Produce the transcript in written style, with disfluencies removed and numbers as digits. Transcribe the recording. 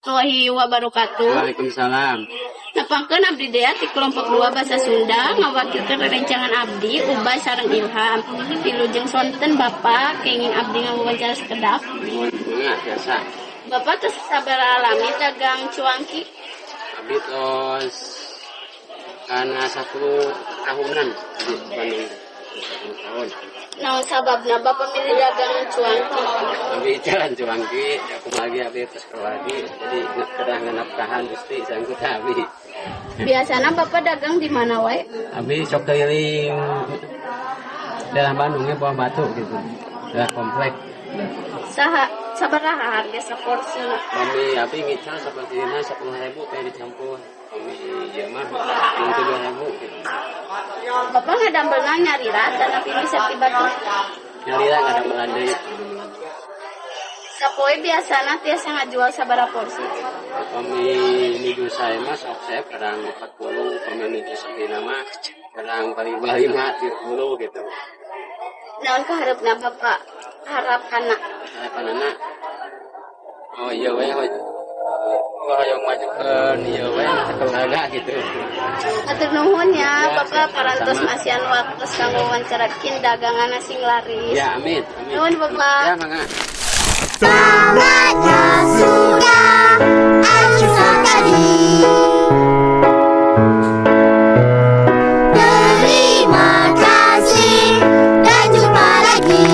warahmatullahi wabarakatuh. Waalaikumsalam. Napangkeun abdi dea ti kelompok 2 bahasa Sunda ngawakilkeun rerencangan abdi Ubay sareng Ilham. Wilujeng sonten Bapak kenging abdi ngawawancara sakedap. Enggak biasa. Bapak tos sabaraha lami dagang cuangki? Abdi tos karena 10 tahunan di Bandung. 10 tahun. Naon sababna Bapak milih dagang cuangki? Abdi jalan cuangki, aku lagi abdi terus lagi. Jadi kerang nafkahan gusti sanggup abdi. Biasana Bapak dagang di mana wae? Abdi sok keliling daerah Bandungnya bawah batu gitu. Daerah komplek. Sabaraha harga saporsina? Kami abdi ngical seperti ini 10.000 kayak dicampur. Kami ieu mah 7.000 gitu. Bapak ngadambelna nyari rata tapi bisa tiba-tiba. Nyalira kada melandai. Sapoe biasana tiasa ngajual sabaraha porsi? Kami nidu saya mah sok saya kadang 40, kami nidu sakina mah kadang paling 5 gitu. Naon kaharepna Bapak? Harapanna? Harapanana oh iya we hoyong majukeun ieu we keluarga gitu. Atur nuhun ya Bapak parantos masihan waktu kanggo wawancarakeun dagangan sing laris. Ya amin. Nuhun Bapak. Ya mangga. Sahabatnya sudah acuh tadi. Terima kasih dan jumpa lagi.